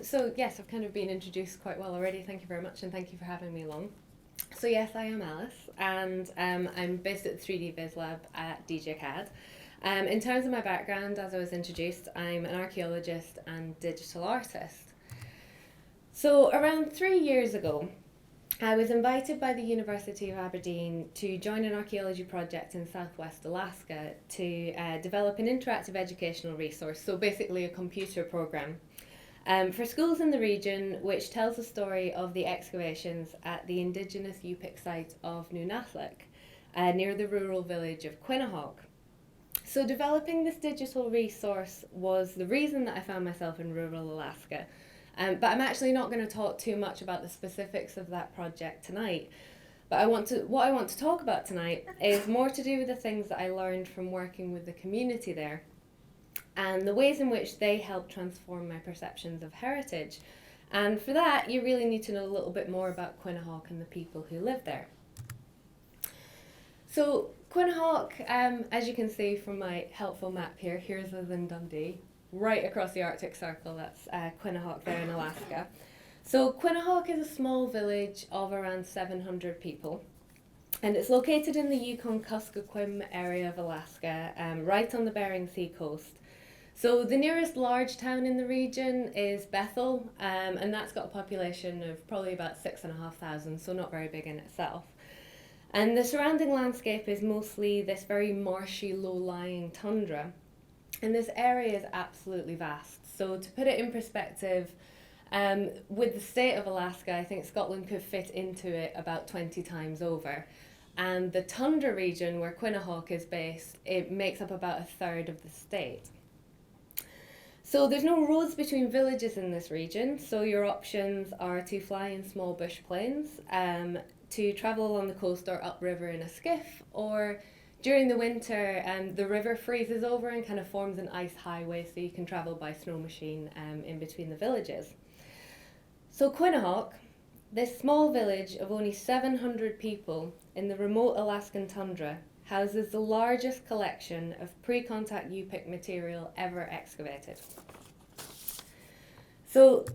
So yes, I've kind of been introduced quite well already. Thank you very much, and thank you for having me along. So yes, I am Alice, and I'm based at the 3D Viz Lab at DJCAD. In terms of my background, as I was introduced, I'm an archaeologist and digital artist. So around 3 years ago, I was invited by the University of Aberdeen to join an archaeology project in southwest Alaska to develop an interactive educational resource, so basically a computer program for schools in the region, which tells the story of the excavations at the Indigenous Yupik site of Nunalleq, near the rural village of Quinhagak. So developing this digital resource was the reason that I found myself in rural Alaska. But I'm actually not going to talk too much about the specifics of that project tonight. But what I want to talk about tonight is more to do with the things that I learned from working with the community there, and the ways in which they help transform my perceptions of heritage. And for that, you really need to know a little bit more about Quinhagak and the people who live there. So Quinhagak, as you can see from my helpful map here, here's us in Dundee, right across the Arctic Circle, that's Quinhagak there in Alaska. So Quinhagak is a small village of around 700 people, and it's located in the Yukon-Kuskokwim area of Alaska, right on the Bering Sea coast. So the nearest large town in the region is Bethel, and that's got a population of probably about 6,500, so not very big in itself. And the surrounding landscape is mostly this very marshy, low-lying tundra. And this area is absolutely vast. So to put it in perspective, with the state of Alaska, I think Scotland could fit into it about 20 times over. And the tundra region where Quinhagak is based, it makes up about a third of the state. So there's no roads between villages in this region, so your options are to fly in small bush planes, to travel along the coast or upriver in a skiff, or during the winter the river freezes over and kind of forms an ice highway, so you can travel by snow machine in between the villages. So Quinhagak, this small village of only 700 people in the remote Alaskan tundra, houses the largest collection of pre-contact Yupik material ever excavated. So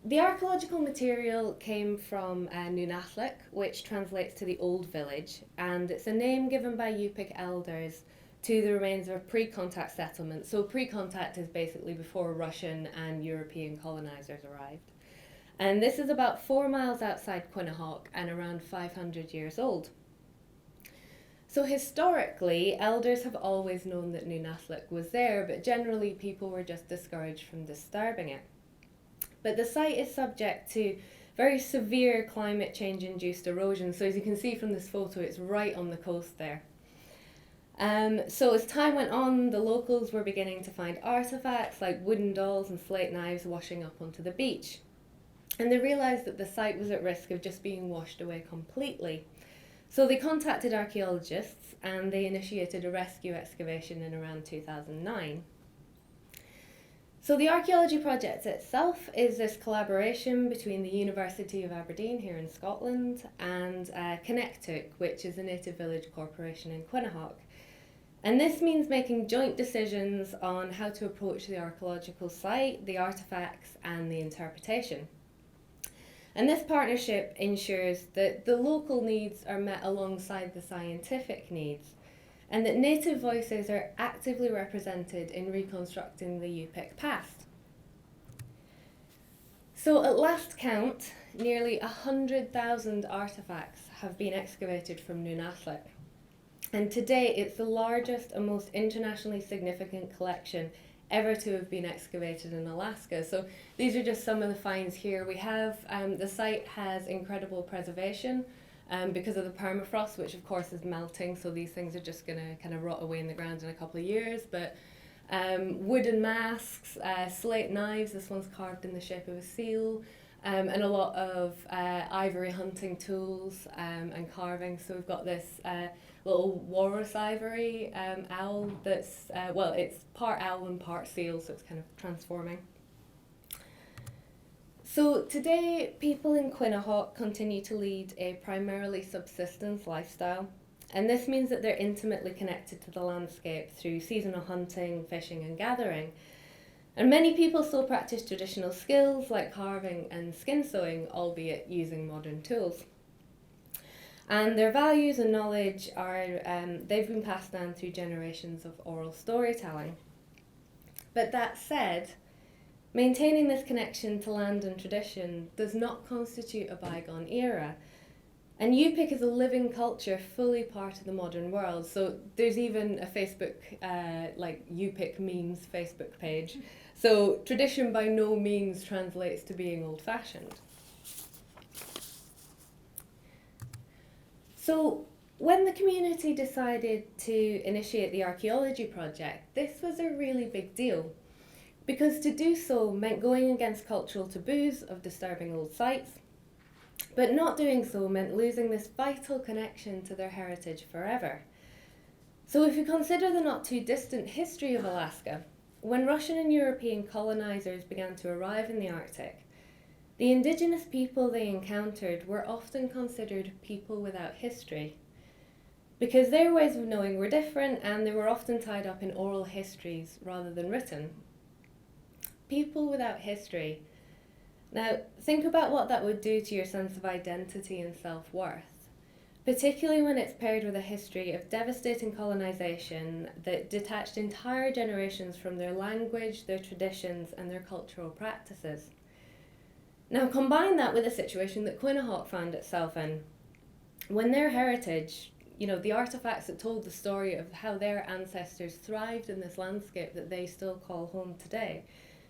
the archaeological material came from Nunalleq, which translates to the Old Village, and it's a name given by Yupik elders to the remains of a pre-contact settlement. So pre-contact is basically before Russian and European colonizers arrived. And this is about 4 miles outside Quinhagak and around 500 years old. So historically, elders have always known that Nunalleq was there, but generally people were just discouraged from disturbing it. But the site is subject to very severe climate change induced erosion. So as you can see from this photo, it's right on the coast there. So as time went on, the locals were beginning to find artefacts like wooden dolls and slate knives washing up onto the beach. And they realised that the site was at risk of just being washed away completely. So they contacted archaeologists and they initiated a rescue excavation in around 2009. So the archaeology project itself is this collaboration between the University of Aberdeen here in Scotland and Connecticut, which is a native village corporation in Quinhagak. And this means making joint decisions on how to approach the archaeological site, the artefacts and the interpretation. And this partnership ensures that the local needs are met alongside the scientific needs, and that native voices are actively represented in reconstructing the Yupik past. So at last count, nearly 100,000 artefacts have been excavated from Nunalleq. And today it's the largest and most internationally significant collection ever to have been excavated in Alaska. So these are just some of the finds here. We have, the site has incredible preservation because of the permafrost, which of course is melting, so these things are just going to kind of rot away in the ground in a couple of years. But wooden masks, slate knives, this one's carved in the shape of a seal, and a lot of ivory hunting tools and carving. So we've got this little walrus ivory owl that's, well, it's part owl and part seal, so it's kind of transforming. So today, people in Quinhagak continue to lead a primarily subsistence lifestyle, and this means that they're intimately connected to the landscape through seasonal hunting, fishing and gathering. And many people still practice traditional skills like carving and skin sewing, albeit using modern tools. And their values and knowledge they've been passed down through generations of oral storytelling. But that said, maintaining this connection to land and tradition does not constitute a bygone era. And Yupik is a living culture, fully part of the modern world. So there's even a Facebook, like Yupik memes Facebook page. So tradition by no means translates to being old-fashioned. So when the community decided to initiate the archaeology project, this was a really big deal, because to do so meant going against cultural taboos of disturbing old sites, but not doing so meant losing this vital connection to their heritage forever. So if you consider the not too distant history of Alaska, when Russian and European colonizers began to arrive in the Arctic, the indigenous people they encountered were often considered people without history, because their ways of knowing were different and they were often tied up in oral histories rather than written. People without history. Now, think about what that would do to your sense of identity and self-worth, particularly when it's paired with a history of devastating colonization that detached entire generations from their language, their traditions, and their cultural practices. Now, combine that with the situation that Quinhagak found itself in, when their heritage, the artefacts that told the story of how their ancestors thrived in this landscape that they still call home today,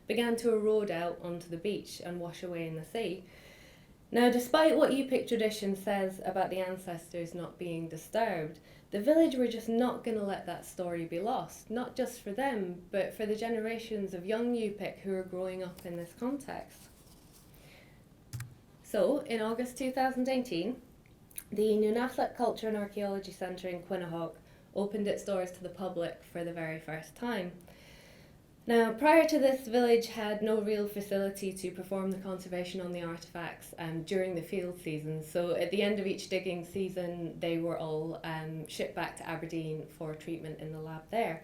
began to erode out onto the beach and wash away in the sea. Now, despite what Yupik tradition says about the ancestors not being disturbed, the village were just not going to let that story be lost, not just for them, but for the generations of young Yupik who are growing up in this context. So, in August 2018, the Nunalleq Culture and Archaeology Centre in Quinhagak opened its doors to the public for the very first time. Now, prior to this, the village had no real facility to perform the conservation on the artefacts during the field season. So at the end of each digging season, they were all shipped back to Aberdeen for treatment in the lab there.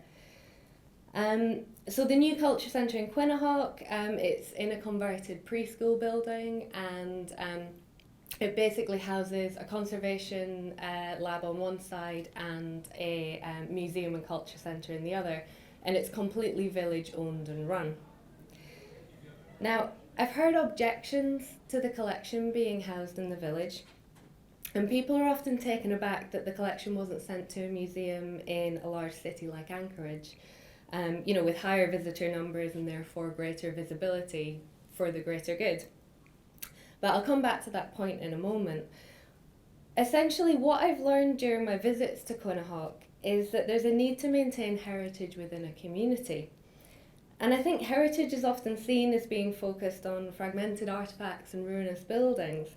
So the new culture centre in Quinhagak, it's in a converted preschool building, and it basically houses a conservation lab on one side and a museum and culture centre in the other. And it's completely village owned and run. Now, I've heard objections to the collection being housed in the village, and people are often taken aback that the collection wasn't sent to a museum in a large city like Anchorage, with higher visitor numbers and therefore greater visibility for the greater good. But I'll come back to that point in a moment. Essentially, what I've learned during my visits to Quinhagak is that there's a need to maintain heritage within a community. And I think heritage is often seen as being focused on fragmented artefacts and ruinous buildings.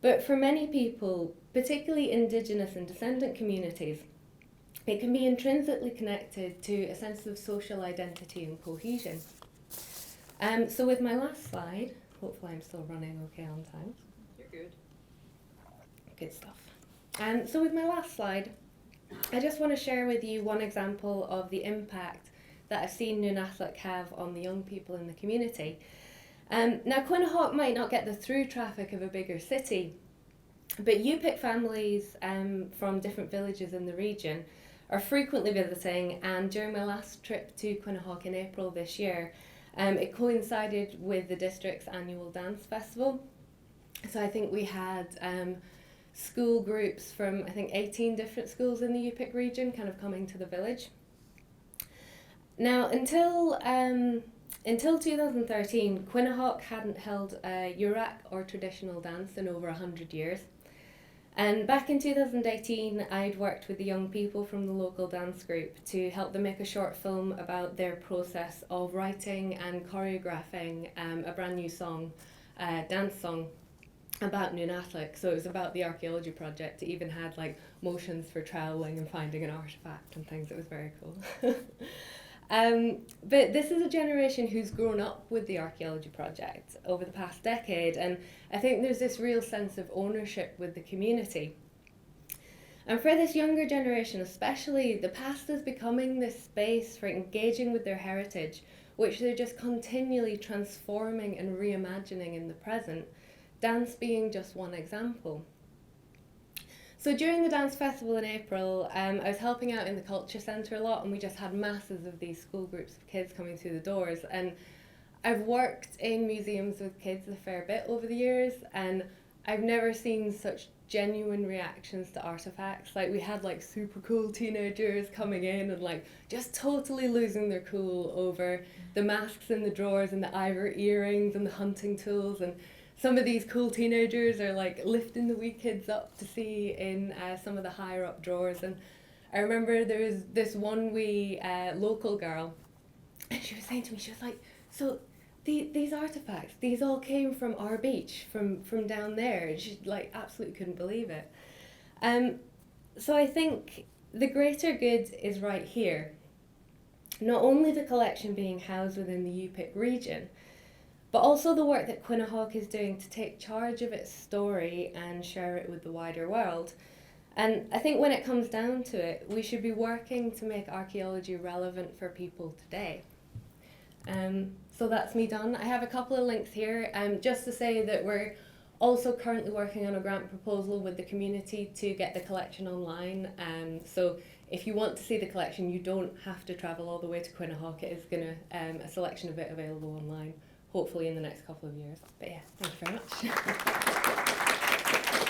But for many people, particularly Indigenous and descendant communities, it can be intrinsically connected to a sense of social identity and cohesion. So with my last slide, hopefully I'm still running okay on time. You're good. Good stuff. So with my last slide, I just want to share with you one example of the impact that I've seen Nunalleq have on the young people in the community. Now, Quinhagak might not get the through traffic of a bigger city, but Yupik families from different villages in the region are frequently visiting, and during my last trip to Quinhagak in April this year, it coincided with the district's annual dance festival. So I think we had school groups from 18 different schools in the Yupik region kind of coming to the village. Now, until 2013, Quinhagak hadn't held a Yurak or traditional dance in over 100 years. And back in 2018, I'd worked with the young people from the local dance group to help them make a short film about their process of writing and choreographing a brand new song, dance song, about Nunalleq. So it was about the archaeology project. It even had motions for troweling and finding an artefact and things. It was very cool. But this is a generation who's grown up with the archaeology project over the past decade, and I think there's this real sense of ownership with the community. And for this younger generation especially, the past is becoming this space for engaging with their heritage which they're just continually transforming and reimagining in the present, dance being just one example. So during the dance festival in April, I was helping out in the culture centre a lot, and we just had masses of these school groups of kids coming through the doors. And I've worked in museums with kids a fair bit over the years, and I've never seen such genuine reactions to artefacts. Like, we had like super cool teenagers coming in and like just totally losing their cool over the masks in the drawers and the ivory earrings and the hunting tools. And some of these cool teenagers are like lifting the wee kids up to see in some of the higher up drawers. And I remember there was this one wee local girl, and she was saying to me, she was like, so these artefacts, these all came from our beach, from down there. And she like absolutely couldn't believe it. So I think the greater good is right here. Not only the collection being housed within the Yupik region, but also the work that Quinhagak is doing to take charge of its story and share it with the wider world. And I think when it comes down to it, we should be working to make archaeology relevant for people today. So that's me done. I have a couple of links here, just to say that we're also currently working on a grant proposal with the community to get the collection online. So if you want to see the collection, you don't have to travel all the way to Quinhagak. It is going to a selection of it available online, hopefully in the next couple of years. But yeah, thank you very much.